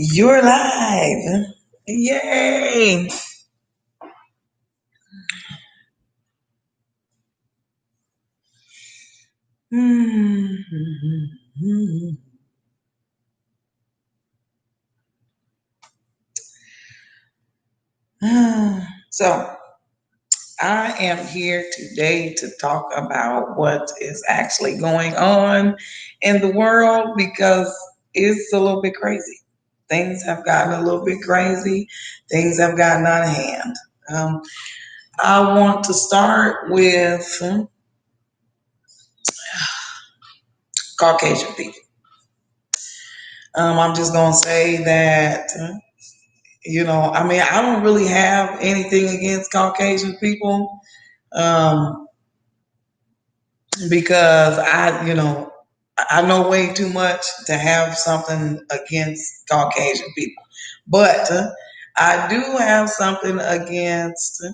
You're live. Yay. So, I am here today to talk about what is actually going on in the world because it's a little bit crazy. Things have gotten a little bit crazy, things have gotten out of hand. Um, I want to start with Caucasian people. I'm just going to say that I mean, I don't really have anything against Caucasian people um, because I know way too much to have something against Caucasian people. But I do have something against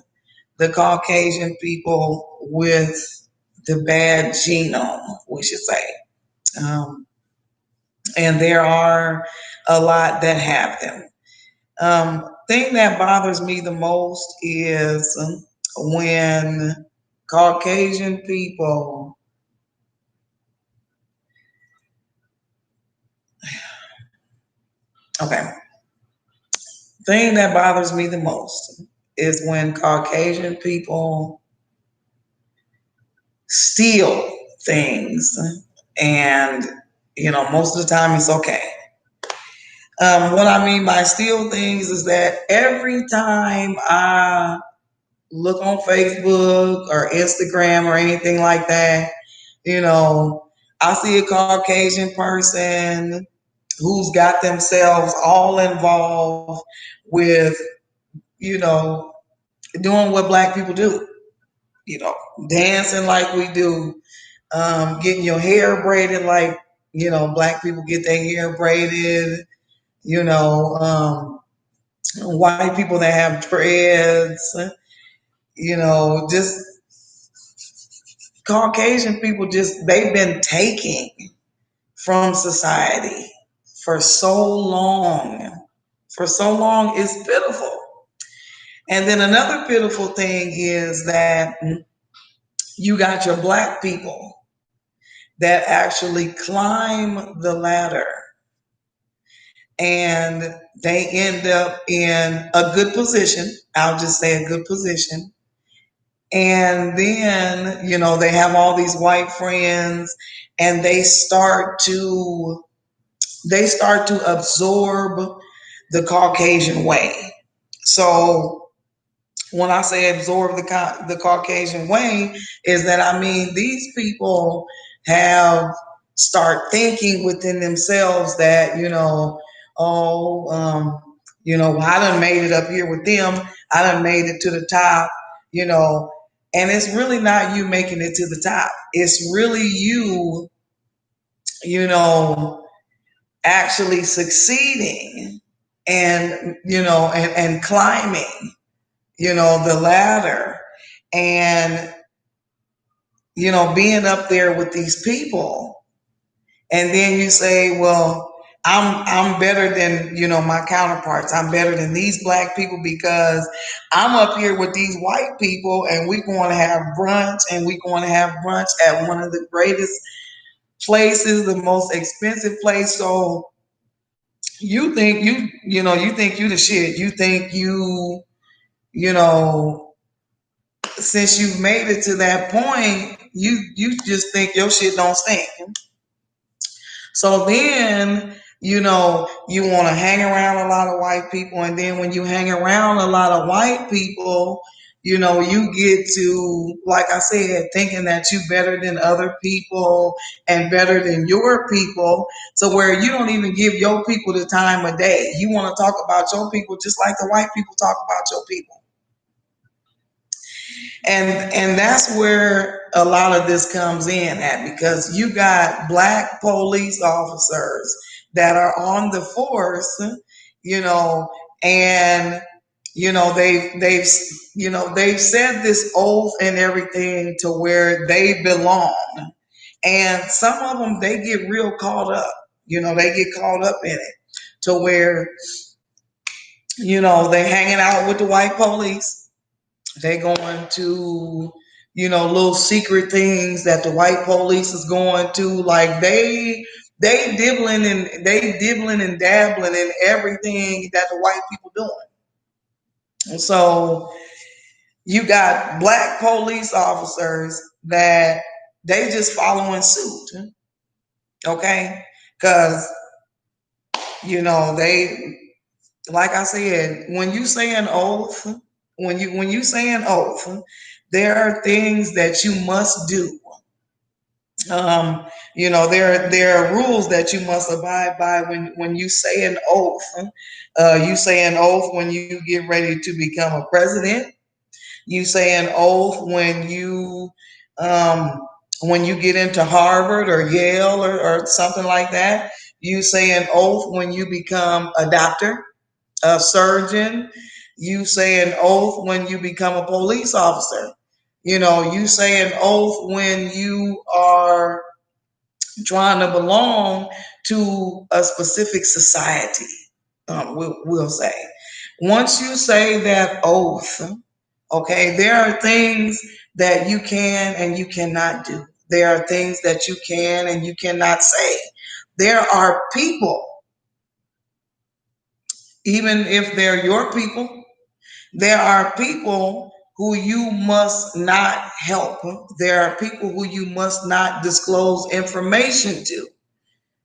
the Caucasian people with the bad genome, we should say. Um, and there are a lot that have them. Thing that bothers me the most is when Caucasian people, okay, thing that bothers me the most is when Caucasian people steal things, and most of the time it's okay. What I mean by steal things is that every time I look on Facebook or Instagram or anything like that, you know, I see a Caucasian person who's got themselves all involved with, you know, doing what black people do, you know, dancing like we do, getting your hair braided like, black people get their hair braided, you know, white people that have dreads, just Caucasian people they've been taking from society for so long. For so long, it's pitiful. And then another pitiful thing is that you got your black people that actually climb the ladder and they end up in a good position. I'll just say a good position. And then, they have all these white friends and they start to absorb the Caucasian way. So when I say absorb the Caucasian way, is that I mean these people have start thinking within themselves that oh I done made it up here with them. I done made it to the top. You know, and it's really not you making it to the top. It's really you. You know, actually succeeding and and climbing the ladder and being up there with these people, and then you say, well, I'm better than my counterparts. I'm better than these black people because I'm up here with these white people and we're going to have brunch, and we're going to have brunch at one of the greatest places, the most expensive place. So you think you think you the shit. You think you know since you've made it to that point, you just think your shit don't stink. So then you want to hang around a lot of white people, and then when you hang around a lot of white people, you get to, like I said, thinking that you better than other people and better than your people, so where you don't even give your people the time of day. You want to talk about your people just like the white people talk about your people. And that's where a lot of this comes in at, because you got black police officers that are on the force, you know, and they've said this oath and everything to where they belong. And some of them, they get real caught up, they get caught up in it. to where, they hanging out with the white police. They going to, little secret things that the white police is going to. Like they dibbling and dabbling in everything that the white people doing. And so you got black police officers that they just following suit. Okay. Cause, they, like I said, when you say an oath, when you say an oath, there are things that you must do. There are rules that you must abide by when you say an oath. You say an oath when you get ready to become a president. You say an oath when you get into Harvard or Yale or something like that. You say an oath when you become a doctor, a surgeon. You say an oath when you become a police officer. You say an oath when you are trying to belong to a specific society. We'll say. Once you say that oath, okay, there are things that you can and you cannot do. There are things that you can and you cannot say. There are people, even if they're your people, there are people who you must not help. There are people who you must not disclose information to.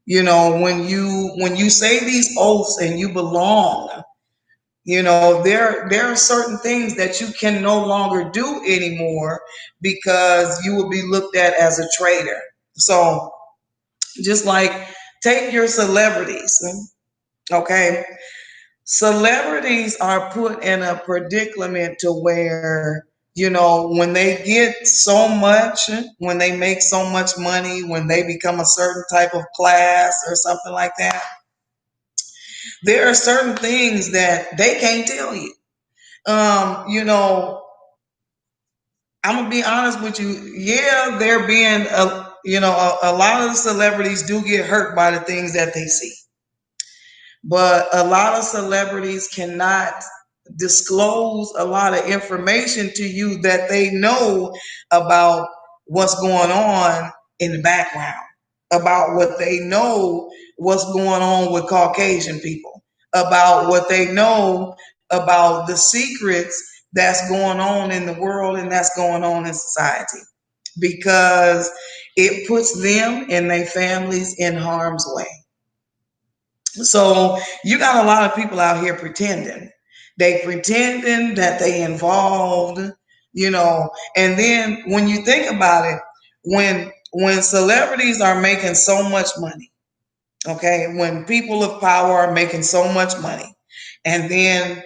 When you say these oaths and you belong, there are certain things that you can no longer do anymore because you will be looked at as a traitor. So just like take your celebrities, okay? Celebrities are put in a predicament to where, when they get so much, when they make so much money, when they become a certain type of class or something like that, there are certain things that they can't tell you. You know, I'm gonna be honest with you. Yeah, there being a lot of the celebrities do get hurt by the things that they see, but a lot of celebrities cannot disclose a lot of information to you that they know about what's going on in the background, about what they know, what's going on with Caucasian people, about what they know about the secrets that's going on in the world and that's going on in society, because it puts them and their families in harm's way. So you got a lot of people out here pretending. They pretending that they involved, and then when you think about it, when celebrities are making so much money, okay, when people of power are making so much money, and then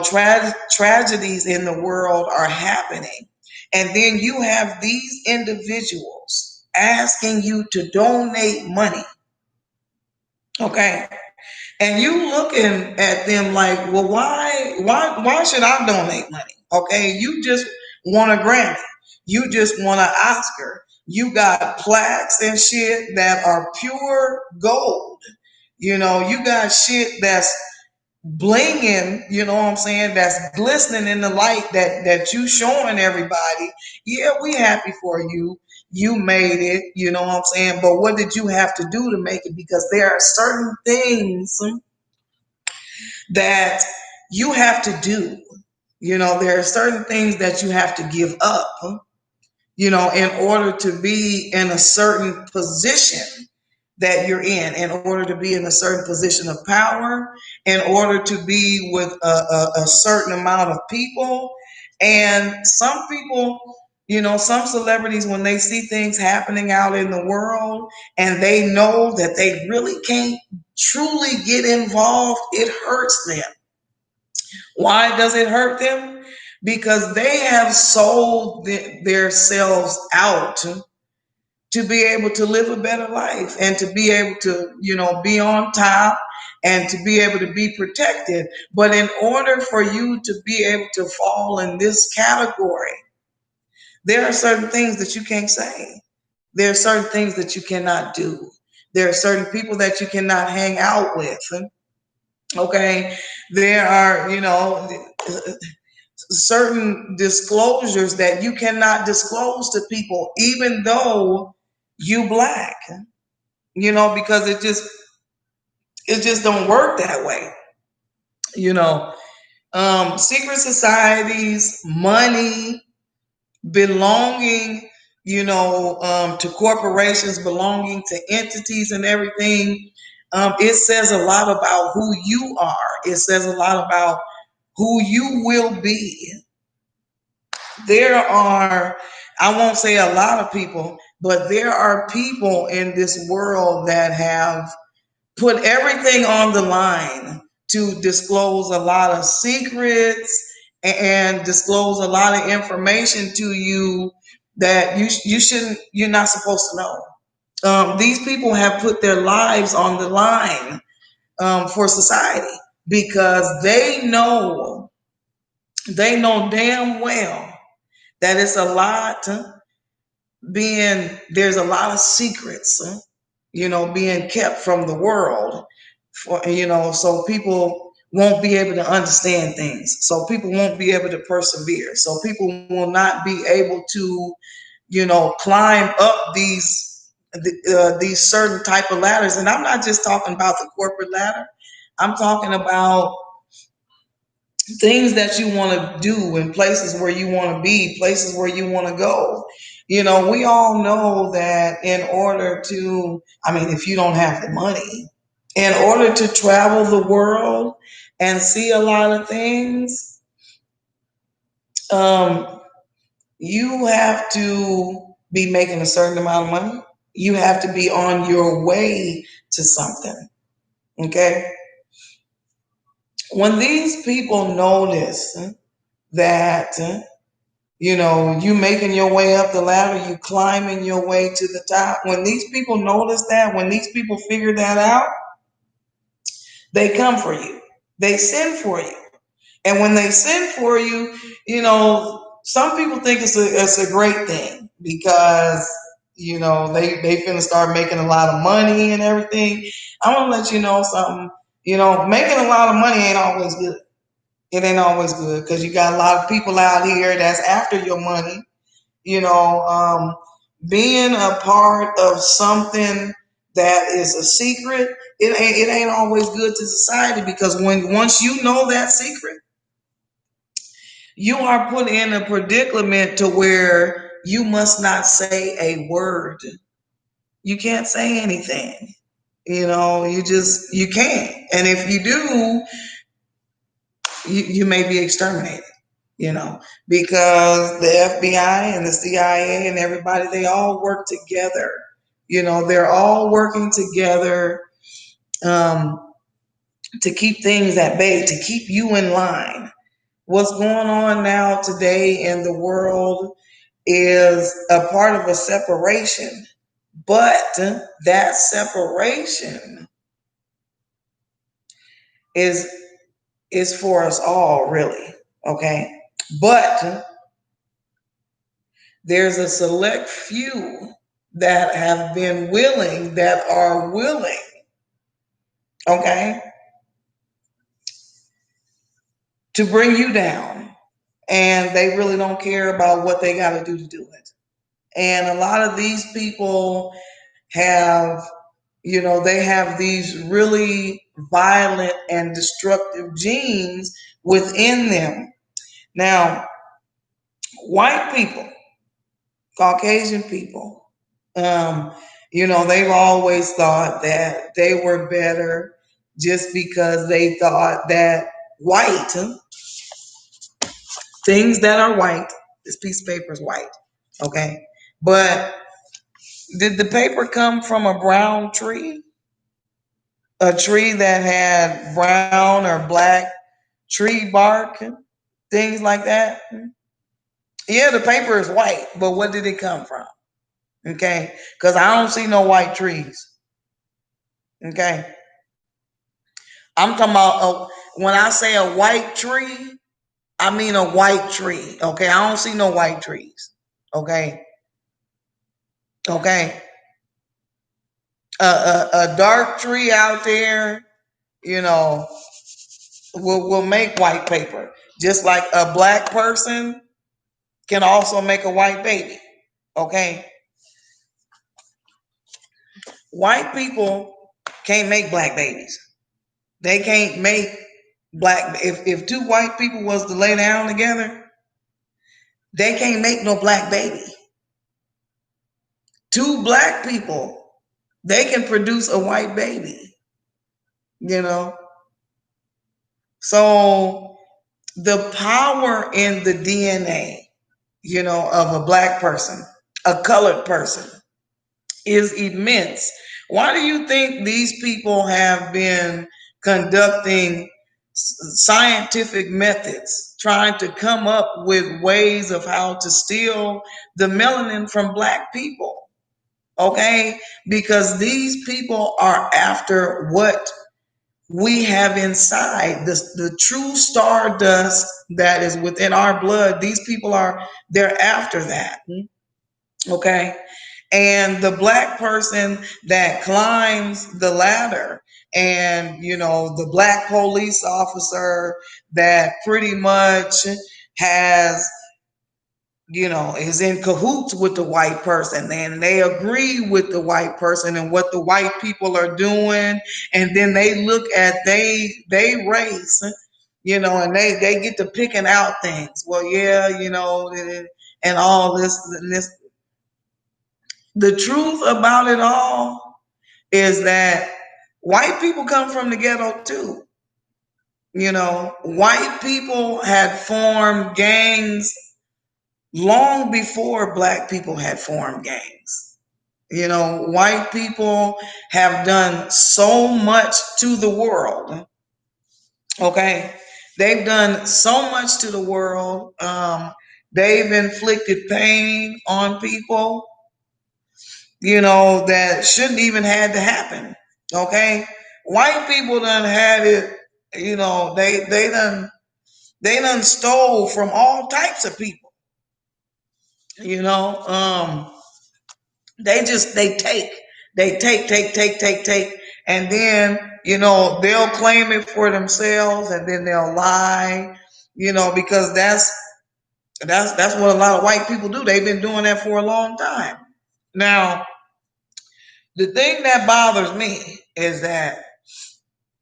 tragedies in the world are happening, and then you have these individuals asking you to donate money, okay, and you looking at them like, well, why should I donate money? Okay, you just want a Grammy, you just want an Oscar, you got plaques and shit that are pure gold. You got shit that's blinging, you know what I'm saying, that's glistening in the light that you showing everybody. Yeah, we happy for you. You made it, you know what I'm saying? But what did you have to do to make it? Because there are certain things that you have to do. There are certain things that you have to give up, in order to be in a certain position that you're in order to be in a certain position of power, in order to be with a certain amount of people. And some people, some celebrities, when they see things happening out in the world and they know that they really can't truly get involved, it hurts them. Why does it hurt them? Because they have sold themselves out to be able to live a better life and to be able to, be on top and to be able to be protected. But in order for you to be able to fall in this category, there are certain things that you can't say. There are certain things that you cannot do. There are certain people that you cannot hang out with. Okay. There are, certain disclosures that you cannot disclose to people, even though you black, because it just don't work that way. You know, secret societies, money, belonging, to corporations, belonging to entities and everything. It says a lot about who you are. It says a lot about who you will be. There are, I won't say a lot of people, but there are people in this world that have put everything on the line to disclose a lot of secrets and disclose a lot of information to you that you're not supposed to know. These people have put their lives on the line for society because they know damn well that it's a lot there's a lot of secrets, being kept from the world so people won't be able to understand things. So people won't be able to persevere. So people will not be able to, climb up these certain type of ladders. And I'm not just talking about the corporate ladder. I'm talking about things that you want to do and places where you want to be, places where you want to go. We all know that in order to, if you don't have the money, in order to travel the world and see a lot of things, um, you have to be making a certain amount of money. You have to be on your way to something. Okay. When these people notice that, you making your way up the ladder, you climbing your way to the top, when these people notice that, when these people figure that out, they come for you. They send for you. And when they send for you, some people think it's a great thing because, they finna start making a lot of money and everything. I want to let you know something. Making a lot of money ain't always good. It ain't always good because you got a lot of people out here that's after your money. You know, um, Being a part of something that is a secret, it ain't always good to society because once you know that secret, you are put in a predicament to where you must not say a word. You can't say anything. You can't. And if you do, you may be exterminated, because the FBI and the CIA and everybody, they all work together. They're all working together to keep things at bay, to keep you in line. What's going on now today in the world is a part of a separation, but that separation is is for us all, really. Okay, but there's a select few that are willing, okay, to bring you down, and they really don't care about what they got to do it. And a lot of these people have, they have these really violent and destructive genes within them. Now, white people, Caucasian people, they've always thought that they were better just because they thought that white, things that are white, this piece of paper is white, okay? But did the paper come from a brown tree? A tree that had brown or black tree bark, things like that? Yeah, the paper is white, but what did it come from? Okay, because I don't see no white trees. Okay, I'm talking about when I say a white tree, I mean a white tree. Okay, I don't see no white trees. Okay, okay. a dark tree out there, you know, will make white paper. Just like a black person can also make a white baby. Okay. White people can't make black babies. They can't make black. If two white people was to lay down together, they can't make no black baby. Two black people, they can produce a white baby, you know. So the power in the DNA, you know, of a black person, a colored person, is immense. Why do you think these people have been conducting scientific methods, trying to come up with ways of how to steal the melanin from black people? Okay, because these people are after what we have inside, the true stardust that is within our blood. These people they're after that. Okay. And the black person that climbs the ladder, and, you know, the black police officer that pretty much has, you know, is in cahoots with the white person, and they agree with the white person and what the white people are doing. And then they look at they race, you know, and they get to picking out things. Well, yeah, you know, and all this and this. The truth about it all is that white people come from the ghetto too. You know, white people had formed gangs long before black people had formed gangs. You know, white people have done so much to the world. Okay. They've done so much to the world. They've inflicted pain on people, you know, that shouldn't even had to happen. Okay. White people done had it, you know, they done stole from all types of people, you know. They take, and then, you know, they'll claim it for themselves, and then they'll lie, you know, because that's what a lot of white people do. They've been doing that for a long time. Now, the thing that bothers me is that,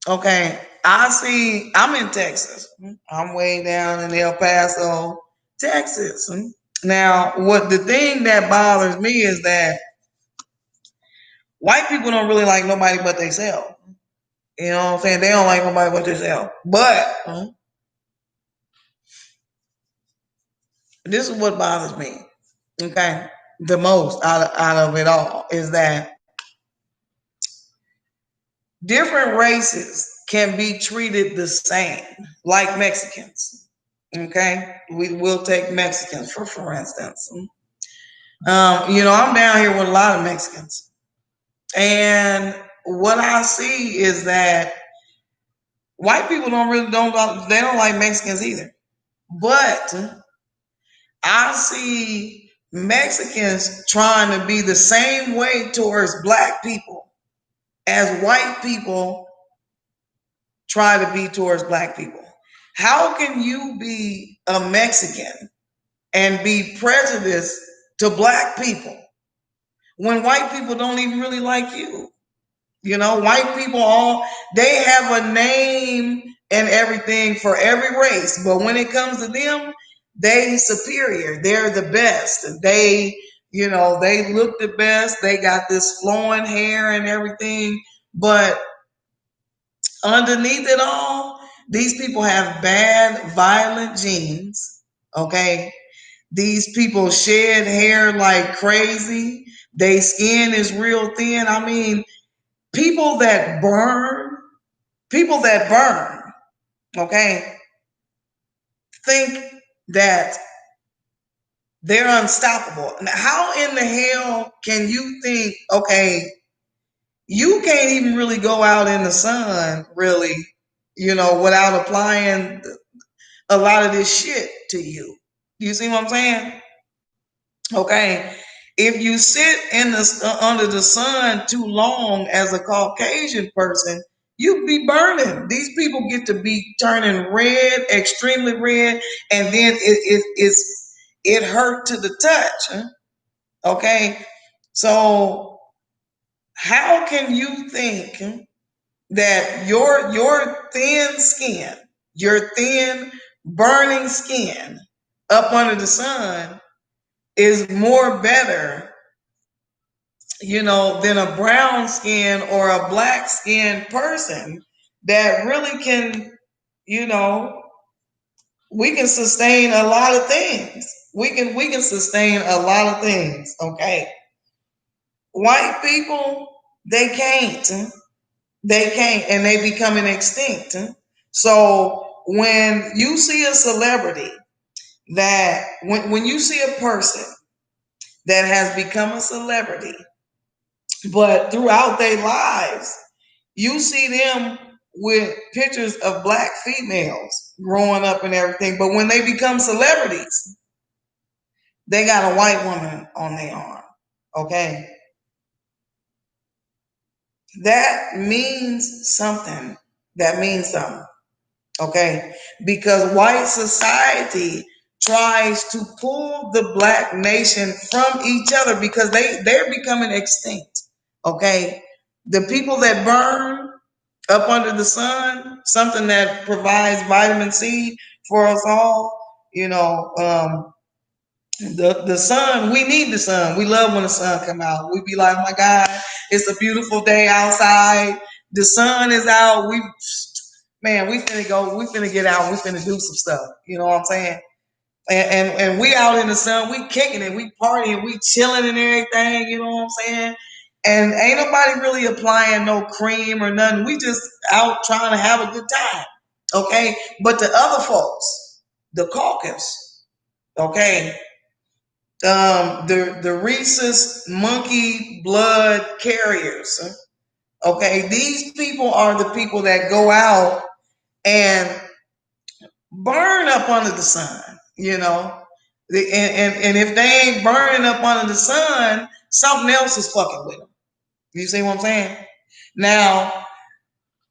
okay, I'm in Texas. I'm way down in El Paso, Texas. Now, what the thing that bothers me is that white people don't really like nobody but themselves. You know what I'm saying? They don't like nobody but themselves. But this is what bothers me, okay, the most out of it all is that different races can be treated the same, like Mexicans. Okay, we will take Mexicans for instance. You know, I'm down here with a lot of Mexicans, and what I see is that white people don't like Mexicans either. But I see Mexicans trying to be the same way towards black people as white people try to be towards black people. How can you be a Mexican and be prejudiced to black people when white people don't even really like you? You know, white people they have a name and everything for every race, but when it comes to them, they superior. They're the best. They, you know, they look the best. They got this flowing hair and everything, but underneath it all, these people have bad, violent genes. Okay. These people shed hair like crazy. Their skin is real thin. I mean, people that burn, people that burn, okay, think that they're unstoppable. Now, how in the hell can you think, okay, you can't even really go out in the sun, really, you know, without applying a lot of this shit to you? You see what I'm saying? Okay. If you sit in the under the sun too long as a Caucasian person, you be burning. These people get to be turning red, extremely red, and then it hurt to the touch. Okay, so how can you think that your thin skin, your thin burning skin up under the sun is more better, than a brown skin or a black skinned person that really can, you know, we can sustain a lot of things. We can sustain a lot of things, okay? White people, they can't. They can't, and they becoming extinct. So when you see a celebrity that when you see a person that has become a celebrity, but throughout their lives, you see them with pictures of black females growing up and everything. But when they become celebrities, they got a white woman on their arm. Okay. That means something. That means something. Okay. Because white society tries to pull the black nation from each other because they're becoming extinct. Okay. The people that burn up under the sun, something that provides vitamin C for us all. The sun, we need the sun. We love when the sun come out. We be like, oh my God, it's a beautiful day outside. The sun is out. We finna go, we finna get out, we finna do some stuff. You know what I'm saying? And we out in the sun, we kicking it, we partying, we chilling and everything, you know what I'm saying? And ain't nobody really applying no cream or nothing. We just out trying to have a good time. Okay. But the other folks, the caucus, okay, the rhesus monkey blood carriers, okay, these people are the people that go out and burn up under the sun. And if they ain't burning up under the sun, something else is fucking with them. You see what I'm saying? Now,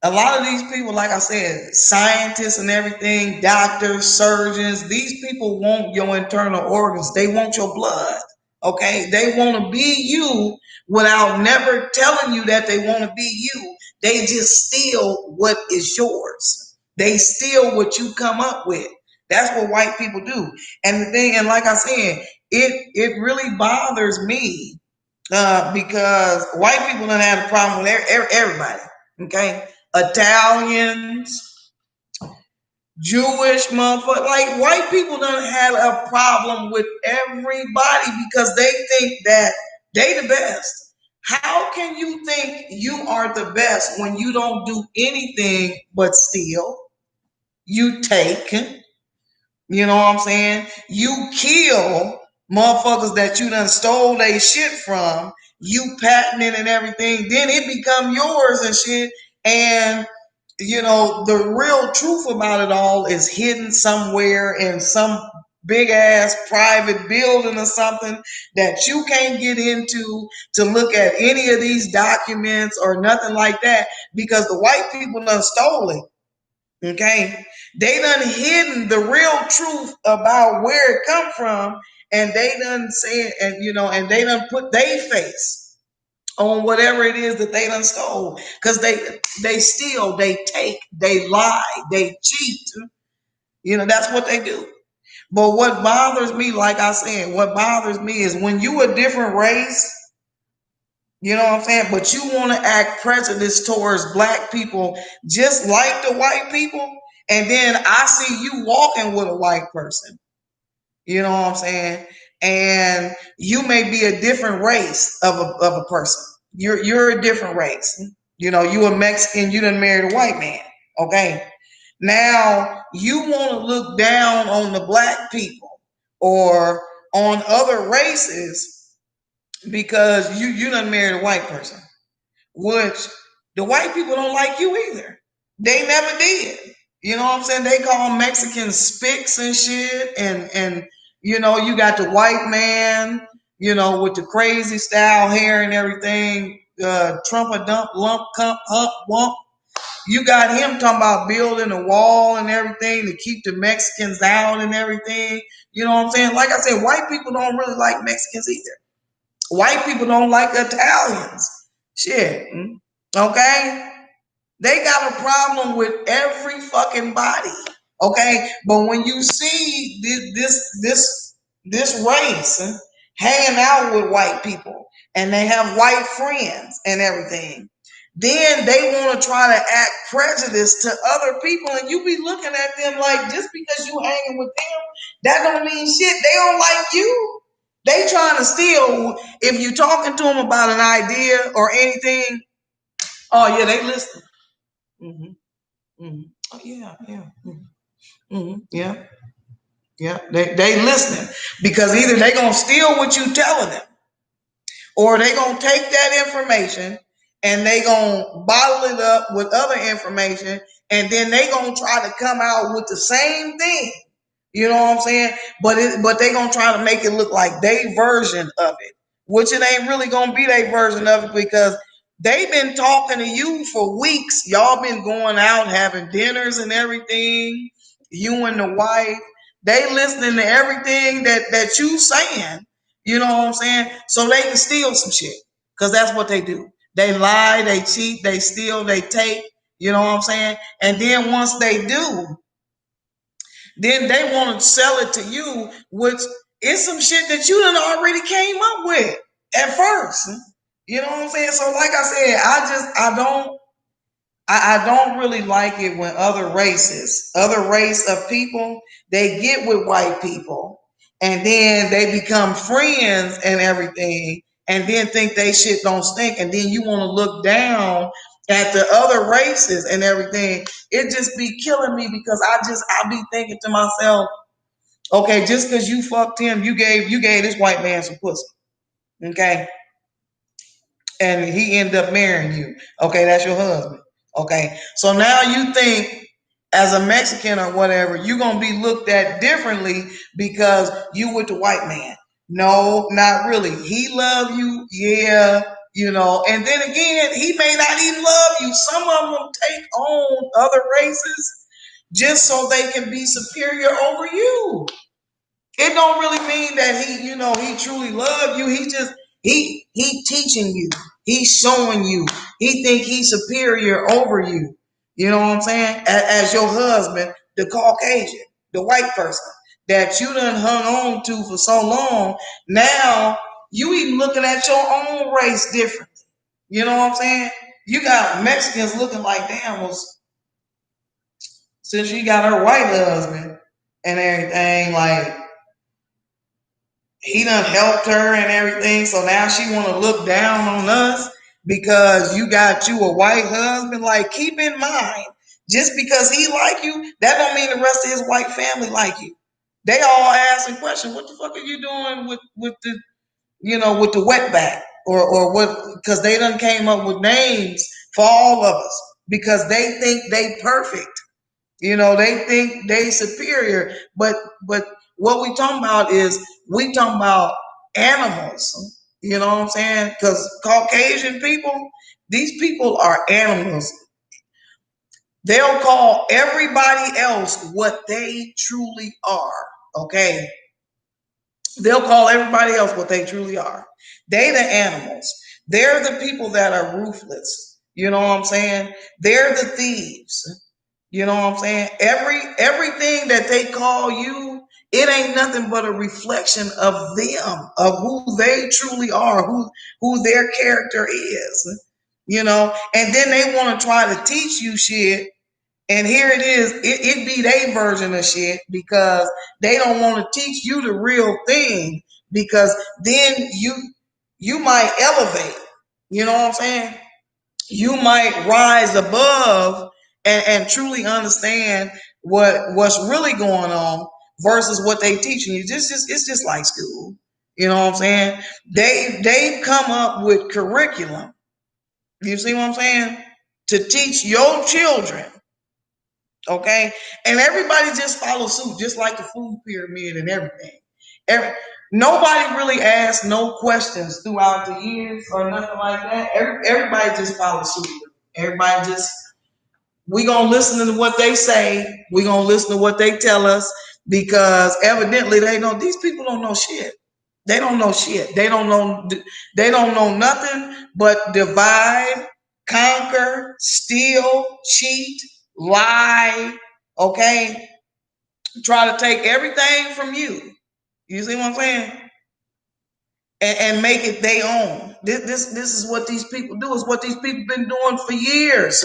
a lot of these people, like I said, scientists and everything, doctors, surgeons, these people want your internal organs. They want your blood. Okay. They want to be you without never telling you that they want to be you. They just steal what is yours. They steal what you come up with. That's what white people do. And like I said, it really bothers me because white people don't have a problem with everybody. Okay. Italians, Jewish motherfuckers, like white people don't have a problem with everybody because they think that they the best. How can you think you are the best when you don't do anything but steal? You take, you know what I'm saying? You kill motherfuckers that you done stole they shit from. You patent it and everything. Then it become yours and shit. And the real truth about it all is hidden somewhere in some big ass private building or something that you can't get into to look at any of these documents or nothing like that because the white people done stole it. Okay. They done hidden the real truth about where it come from, and they done said, and they done put their face on whatever it is that they done stole. Because they steal, they take, they lie, they cheat. That's what they do. But what bothers me, like I said, what bothers me is when you a different race, you know what I'm saying? But you want to act prejudice towards black people just like the white people. And then I see you walking with a white person. You know what I'm saying? And you may be a different race of a person. You're a different race. You a Mexican, you done married a white man. Okay. Now you want to look down on the black people or on other races because you done married a white person, which the white people don't like you either. They never did. You know what I'm saying? They call Mexicans spics and shit, and you got the white man. with the crazy style hair and everything, Trump a dump, lump, cump, hump, wump. You got him talking about building a wall and everything to keep the Mexicans out and everything. You know what I'm saying? Like I said, white people don't really like Mexicans either. White people don't like Italians. Shit. Okay? They got a problem with every fucking body. Okay? But when you see this race hanging out with white people and they have white friends and everything, then they want to try to act prejudiced to other people, and you be looking at them like, just because you hanging with them, that don't mean shit. They don't like you. They trying to steal. If you talking to them about an idea or anything, oh yeah, they listen. Mm-hmm, mm-hmm. Oh yeah, yeah, mm-hmm, yeah, yeah. They listening because either they gonna steal what you telling them, or they gonna take that information and they gonna bottle it up with other information, and then they gonna try to come out with the same thing. You know what I'm saying? But they gonna try to make it look like they version of it, which it ain't really gonna be their version of it, because they been talking to you for weeks. Y'all been going out having dinners and everything. You and the wife, they listening to everything that you saying. You know what I'm saying? So they can steal some shit, because that's what they do. They lie, they cheat, they steal, they take. You know what I'm saying? And then once they do, then they want to sell it to you, which is some shit that you done already came up with at first. You know what I'm saying? So like I said, I don't really like it when other race of people, they get with white people and then they become friends and everything, and then think they shit don't stink, and then you want to look down at the other races and everything. It just be killing me, because I be thinking to myself, okay, just because you fucked him, you gave this white man some pussy, okay, and he ended up marrying you. Okay, that's your husband. Okay, so now you think as a Mexican or whatever, you're gonna be looked at differently because you with the white man. No, not really. He love you, yeah, and then again, he may not even love you. Some of them take on other races just so they can be superior over you. It don't really mean that he truly loved you. He teaching you. He's showing you. He think he's superior over you. You know what I'm saying? As your husband, the Caucasian, the white person that you done hung on to for so long. Now you even looking at your own race differently. You know what I'm saying? You got Mexicans looking like, damn, well, since she got her white husband and everything, like, he done helped her and everything. So now she want to look down on us because you got you a white husband. Like, keep in mind, just because he like you, that don't mean the rest of his white family like you. They all asking questions. What the fuck are you doing with the with the wetback, or what? Because they done came up with names for all of us because they think they perfect. They think they superior, but what we talking about is, we talking about animals. You know what I'm saying? Because Caucasian people, these people are animals. They'll call everybody else what they truly are. Okay, they'll call everybody else what they truly are. They the animals. They're the people that are ruthless. You know what I'm saying? They're the thieves. You know what I'm saying? Everything that they call you, it ain't nothing but a reflection of them, of who they truly are, who their character is. And then they want to try to teach you shit, and here it is, it be their version of shit, because they don't want to teach you the real thing, because then you might elevate. You know what I'm saying? You might rise above and truly understand what's really going on versus what they teaching you. It's just like school. You know what I'm saying? They've come up with curriculum. You see what I'm saying? To teach your children. Okay? And everybody just follows suit, just like the food pyramid and everything. Nobody really asked no questions throughout the years or nothing like that. Everybody just followed suit. Everybody just, we gonna listen to what they say. We gonna listen to what they tell us because evidently they know these people don't know shit. They don't know shit. They don't know. They don't know nothing but divide, conquer, steal, cheat, lie. Okay, try to take everything from you. You see what I'm saying? And make it their own. This is what these people do. Is what these people been doing for years.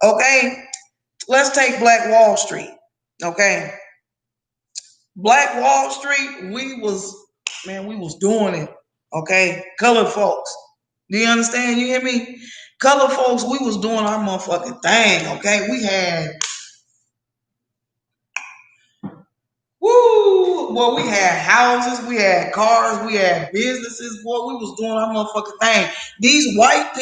Okay, let's take Black Wall Street. Okay, Black Wall Street. We was doing it. Okay, colored folks. Do you understand? You hear me? Colored folks, we was doing our motherfucking thing. Okay, we had woo. Well, we had houses, we had cars, we had businesses. Boy, we was doing our motherfucking thing. These white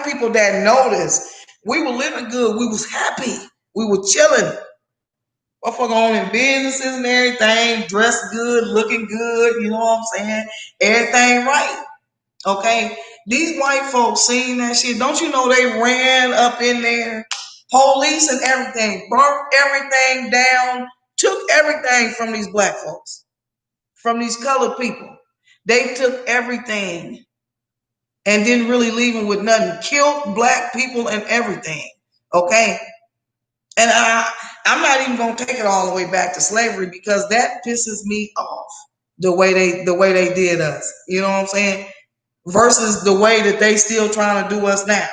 people that noticed we were living good, we was happy, we were chilling. Motherfucker owning businesses and everything, dressed good, looking good, you know what I'm saying? Everything right. Okay. These white folks seen that shit. Don't you know they ran up in there? Police and everything, burnt everything down, took everything from these black folks, from these colored people. They took everything and didn't really leave them with nothing. Killed black people and everything. Okay. And I'm not even gonna take it all the way back to slavery because that pisses me off the way they did us. You know what I'm saying? Versus the way that they still trying to do us now.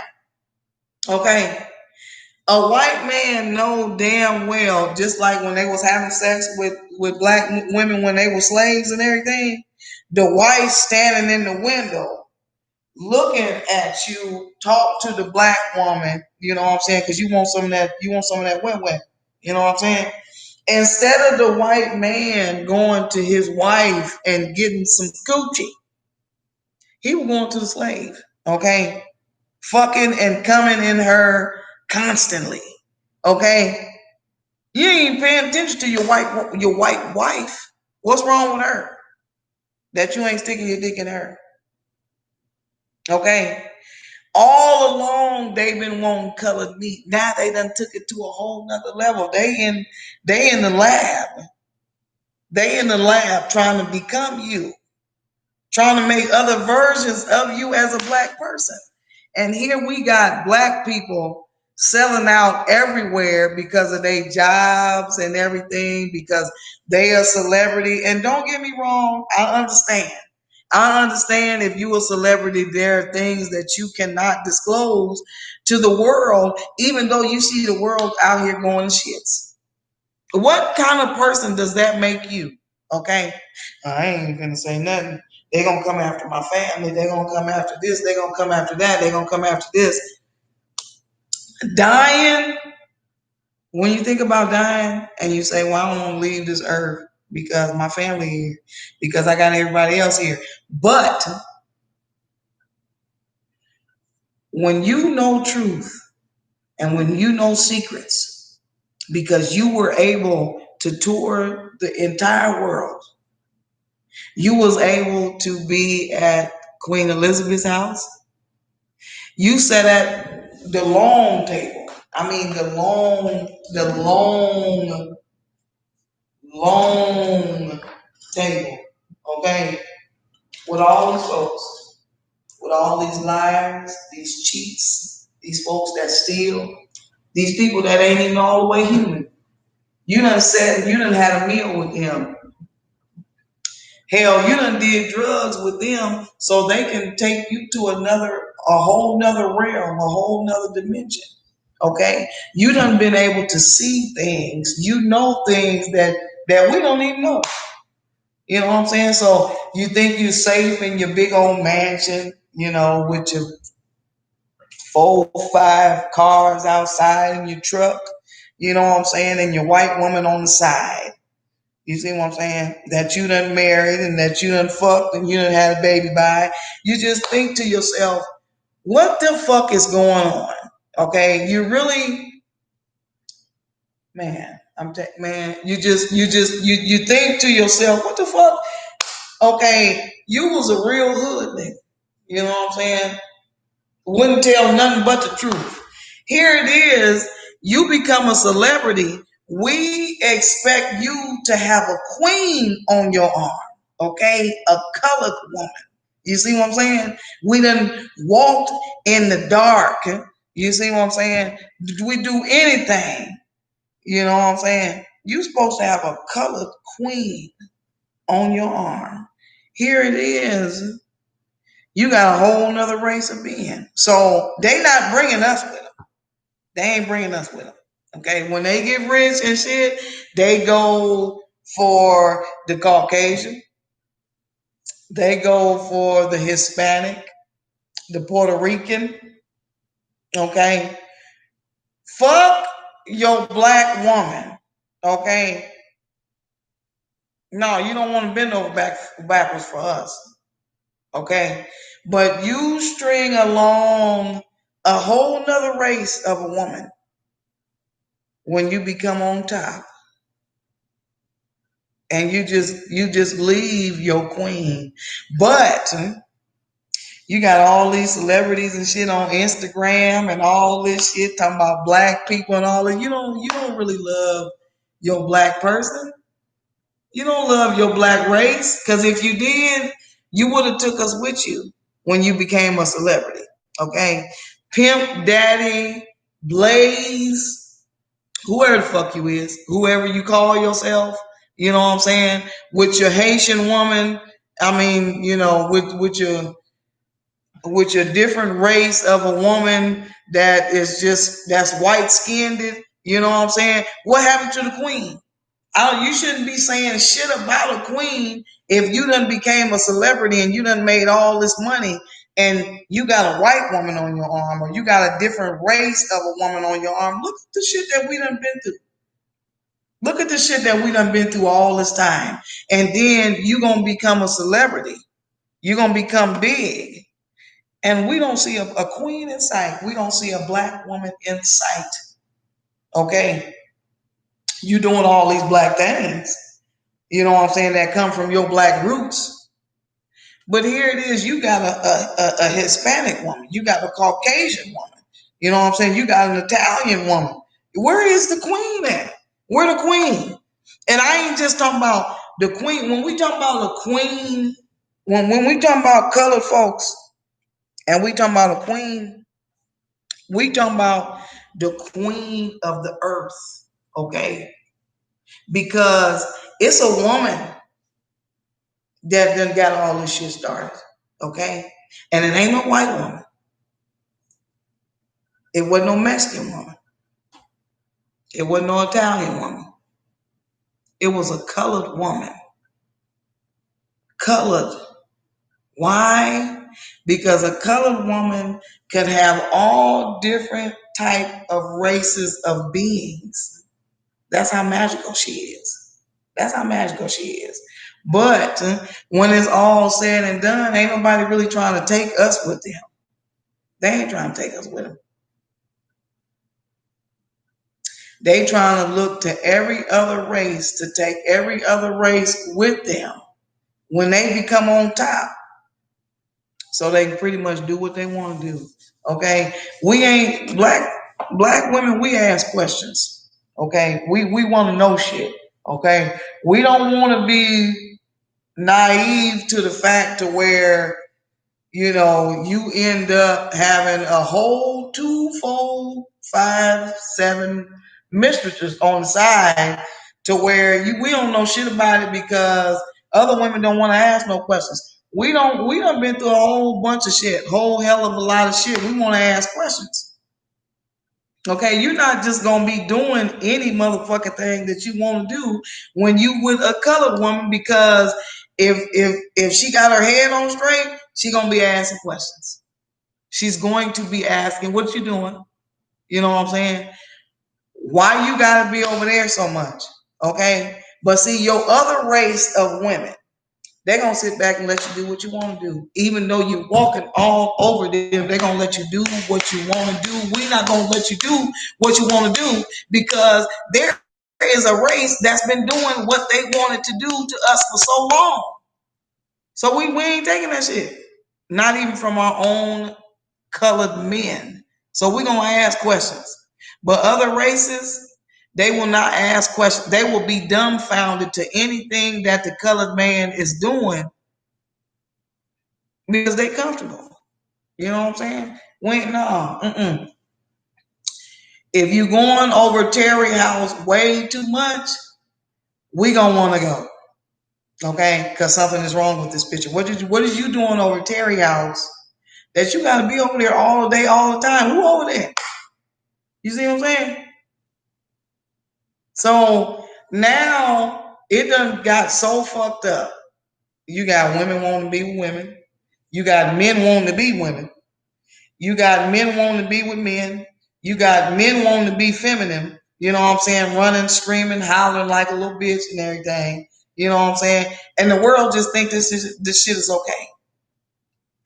Okay. A white man know damn well, just like when they was having sex with black women when they were slaves and everything, the white standing in the window looking at you talk to the black woman, you know what I'm saying? Because you want some of that wet. You know what I'm saying? Instead of the white man going to his wife and getting some coochie, he was going to the slave. Okay? Fucking and coming in her constantly. Okay? You ain't paying attention to your white wife. What's wrong with her? That you ain't sticking your dick in her. Okay? All along they've been wanting colored meat. Now they done took it to a whole nother level. They in the lab. They in the lab trying to become you, trying to make other versions of you as a black person. And here we got black people selling out everywhere because of their jobs and everything, because they are celebrity. And don't get me wrong, I understand. I understand if you a celebrity, there are things that you cannot disclose to the world, even though you see the world out here going shits. What kind of person does that make you? Okay. I ain't even gonna say nothing. They're gonna come after my family. They're gonna come after this. They're gonna come after that. They're gonna come after this. Dying, when you think about dying and you say, well, I don't want to leave this earth because my family here, because I got everybody else here. But when you know truth and when you know secrets, because you were able to tour the entire world, you was able to be at Queen Elizabeth's house. You sat at the long table. I mean the long table. Okay, with all these folks, with all these liars, these cheats, these folks that steal, these people that ain't even all the way human. You done had a meal with them. Hell, you done did drugs with them so they can take you to a whole nother realm, a whole nother dimension. Okay? You done been able to see things. You know things that we don't even know. You know what I'm saying? So you think you're safe in your big old mansion, with your 4 or 5 cars outside in your truck, you know what I'm saying, and your white woman on the side. You see what I'm saying? That you done married and that you done fucked and you done had a baby by. You just think to yourself, what the fuck is going on? Okay, you really, man. Man, you think to yourself, what the fuck? Okay, you was a real hood nigga. You know what I'm saying? Wouldn't tell nothing but the truth. Here it is, you become a celebrity. We expect you to have a queen on your arm, okay? A colored woman. You see what I'm saying? We done walked in the dark. You see what I'm saying? We do anything. You know what I'm saying? You supposed to have a colored queen on your arm. Here it is. You got a whole nother race of being. So they not bringing us with them. They ain't bringing us with them. Okay, when they get rich and shit, they go for the Caucasian. They go for the Hispanic, the Puerto Rican. Okay, fuck your black woman. Okay, no, you don't want to bend over backwards for us. Okay, but you string along a whole nother race of a woman when you become on top, and you just leave your queen. But you got all these celebrities and shit on Instagram and all this shit talking about black people and all that. You don't really love your black person. You don't love your black race, because if you did, you would have took us with you when you became a celebrity. Okay, Pimp Daddy, Blaze, whoever the fuck you is, whoever you call yourself, you know what I'm saying? With your Haitian woman, I mean, with your different race of a woman that's white skinned, you know what I'm saying? What happened to the queen? You shouldn't be saying shit about a queen if you done became a celebrity and you done made all this money and you got a white woman on your arm, or you got a different race of a woman on your arm. Look at the shit that we done been through. Look at the shit that we done been through all this time. And then you gonna become a celebrity. You're gonna become big. And we don't see a queen in sight. We don't see a black woman in sight. Okay? You doing all these black things. You know what I'm saying? That come from your black roots. But here it is, you got a Hispanic woman, you got a Caucasian woman, you know what I'm saying? You got an Italian woman. Where is the queen at? Where the queen? And I ain't just talking about the queen. When we talk about a queen, when we talk about colored folks and we talking about a queen, we talking about the queen of the earth, okay? Because it's a woman that done got all this shit started. Okay? And it ain't no white woman. It wasn't no Mexican woman. It wasn't no Italian woman. It was a colored woman. Colored. Why? Because a colored woman could have all different type of races of beings. That's how magical she is. That's how magical she is. But when it's all said and done, ain't nobody really trying to take us with them. They ain't trying to take us with them. They trying to look to every other race to take every other race with them when they become on top, so they can pretty much do what they want to do. Okay, we ain't black women. We ask questions. Okay, we want to know shit. Okay, we don't want to be naive to the fact to where you end up having a whole 2, 4, 5, 7 mistresses on the side, to where we don't know shit about it because other women don't want to ask no questions. We done been through a whole bunch of shit, whole hell of a lot of shit. We want to ask questions. Okay, you're not just gonna be doing any motherfucking thing that you want to do when you with a colored woman, because if she got her head on straight, she gonna be asking questions. She's going to be asking, "What you doing?" You know what I'm saying? Why you gotta be over there so much? Okay, but see, your other race of women, they're gonna sit back and let you do what you want to do. Even though you're walking all over them, they're gonna let you do what you want to do. We're not gonna let you do what you want to do because they're is a race that's been doing what they wanted to do to us for so long. So we ain't taking that shit. Not even from our own colored men. So we're gonna ask questions. But other races, they will not ask questions. They will be dumbfounded to anything that the colored man is doing because they comfortable. You know what I'm saying? When no, if you going over Terry House way too much, we gonna want to go. Okay, because something is wrong with this picture. What is you doing over Terry House that you got to be over there all day, all the time? Who over there? You see what I'm saying? So now it done got so fucked up. You got women wanting to be with women. You got men wanting to be women. You got men wanting to be with men. You got men wanting to be feminine. You know what I'm saying? Running, screaming, hollering like a little bitch and everything. You know what I'm saying? And the world just think this shit is okay.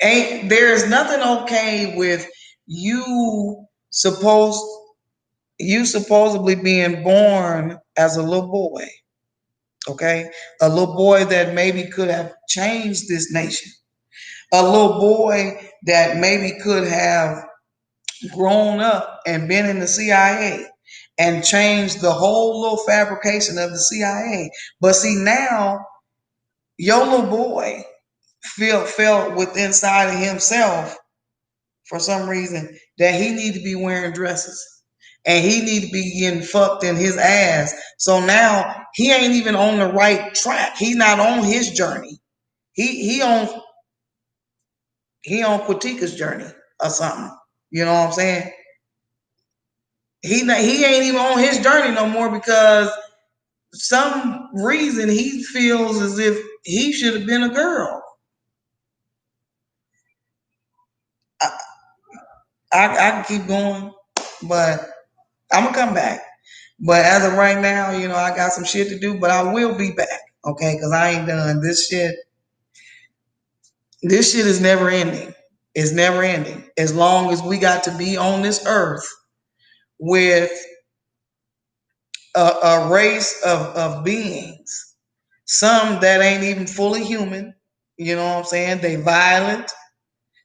Ain't there is nothing okay with you supposed you supposedly being born as a little boy, okay? A little boy that maybe could have changed this nation. A little boy that maybe could have grown up and been in the CIA and changed the whole little fabrication of the CIA. But see, now your little boy felt within inside of himself for some reason that he need to be wearing dresses and he need to be getting fucked in his ass. So now he ain't even on the right track. He's not on his journey. He on Quatika's journey or something. You know what I'm saying? He ain't even on his journey no more because some reason he feels as if he should have been a girl. I, I can keep going, but I'm gonna come back. But as of right now, I got some shit to do, but I will be back, okay? Because I ain't done this shit. This shit is never ending. It's never ending. As long as we got to be on this earth with a race of beings, some that ain't even fully human. You know what I'm saying? They violent.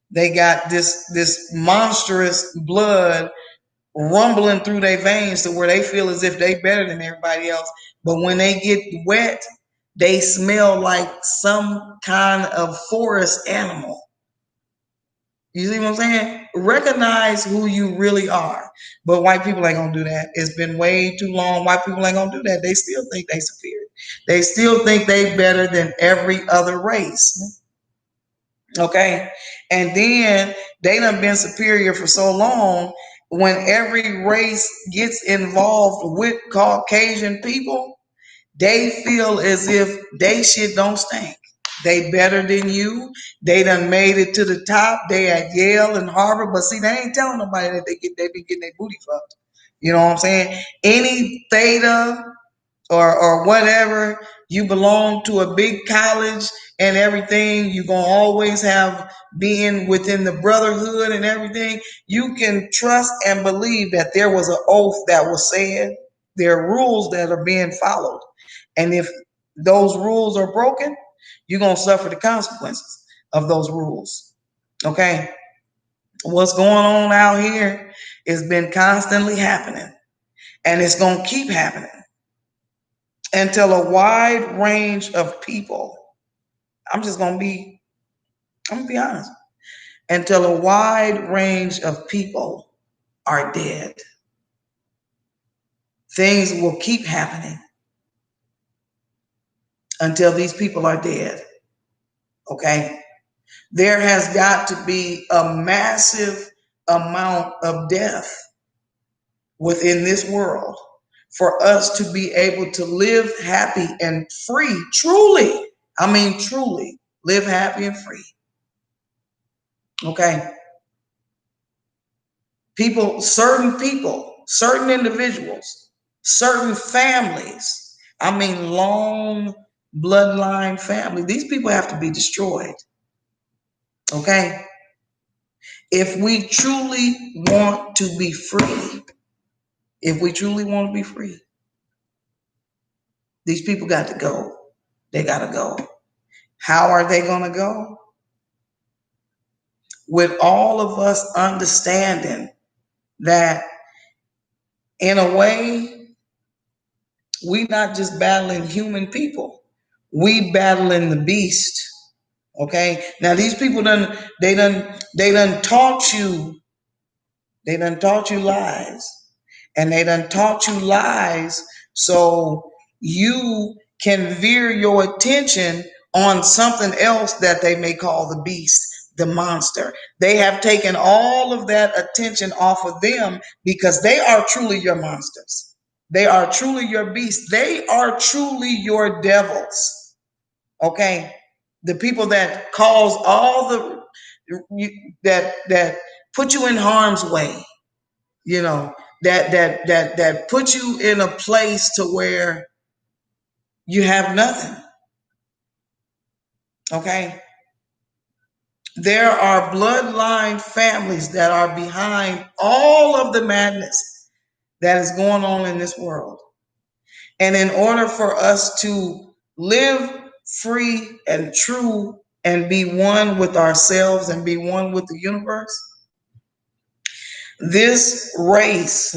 They got this monstrous blood rumbling through their veins to where they feel as if they better than everybody else. But when they get wet, they smell like some kind of forest animal. You see what I'm saying? Recognize who you really are. But white people ain't gonna do that. It's been way too long. White people ain't gonna do that. They still think they superior. They still think they better than every other race. Okay. And then they done been superior for so long. When every race gets involved with Caucasian people, they feel as if they shit don't stink. They better than you. They done made it to the top. They at Yale and Harvard, but see, they ain't telling nobody that they been getting their booty fucked. You know what I'm saying? Any theta or whatever, you belong to a big college and everything, you're going to always have being within the brotherhood and everything. You can trust and believe that there was an oath that was said. There are rules that are being followed. And if those rules are broken, you're going to suffer the consequences of those rules. Okay? What's going on out here has been constantly happening, and it's going to keep happening until a wide range of people, I'm gonna be honest, until a wide range of people are dead. Things will keep happening until these people are dead. Okay? There has got to be a massive amount of death within this world for us to be able to live happy and free, truly. I mean, truly live happy and free. Okay. People, certain individuals, certain families, I mean, long bloodline family, these people have to be destroyed. Okay. If we truly want to be free, if we truly want to be free, These people got to go. They got to go. How are they going to go? With all of us understanding that in a way, we not just battling human people, we battling the beast. Okay. Now these people they done taught you lies. And they done taught you lies so you can veer your attention on something else that they may call the beast, the monster. They have taken all of that attention off of them because they are truly your monsters. They are truly your beasts. They are truly your devils. Okay? The people that cause all that put you in harm's way, you know, that put you in a place to where you have nothing. Okay? There are bloodline families that are behind all of the madness that is going on in this world. And in order for us to live free and true and be one with ourselves and be one with the universe, this race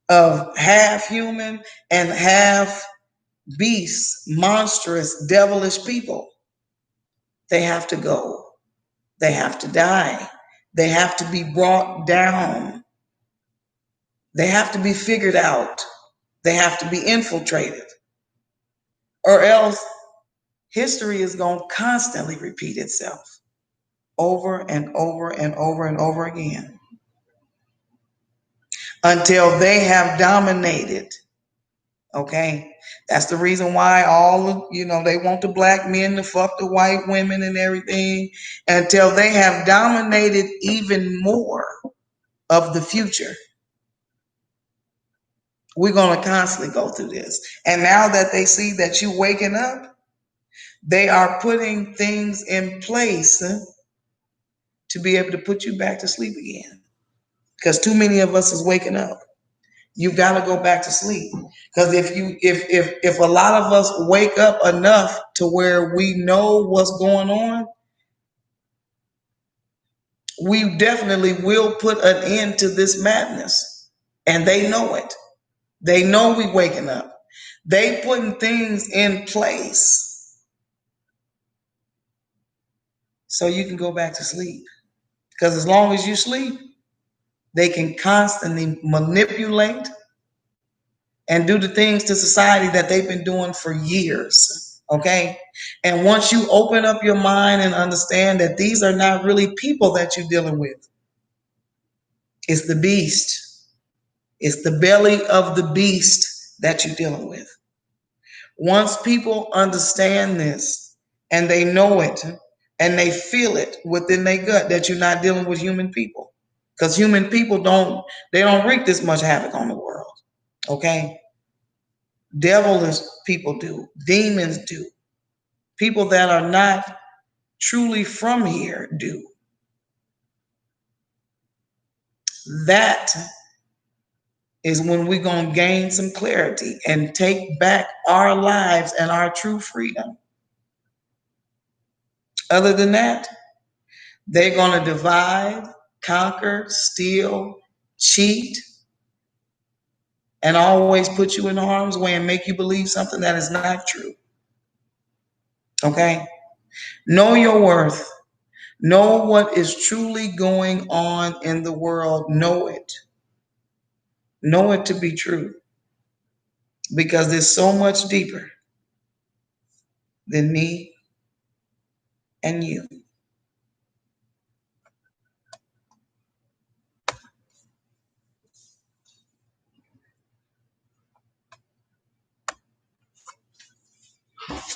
of half human and half beasts, monstrous, devilish people, they have to go. They have to die. They have to be brought down. They have to be figured out. They have to be infiltrated. Or else history is going to constantly repeat itself over and over and over and over again until they have dominated. Okay, that's the reason why they want the black men to fuck the white women and everything until they have dominated even more of the future. We're going to constantly go through this. And now that they see that you waking up, they are putting things in place to be able to put you back to sleep again. Because too many of us is waking up. You've got to go back to sleep. Because if a lot of us wake up enough to where we know what's going on, we definitely will put an end to this madness. And they know it. They know we waking up. They putting things in place so you can go back to sleep. Because as long as you sleep, they can constantly manipulate and do the things to society that they've been doing for years. Okay. And once you open up your mind and understand that these are not really people that you're dealing with, it's the beast, it's the belly of the beast that you're dealing with. Once people understand this and they know it and they feel it within their gut that you're not dealing with human people, because human people don't wreak this much havoc on the world. Okay. Devilish people do, demons do, people that are not truly from here do. That is when we're going to gain some clarity and take back our lives and our true freedom. Other than that, they're going to divide, conquer, steal, cheat, and always put you in harm's way and make you believe something that is not true. Okay? Know your worth. Know what is truly going on in the world. Know it. Know it to be true. Because it's so much deeper than me and you.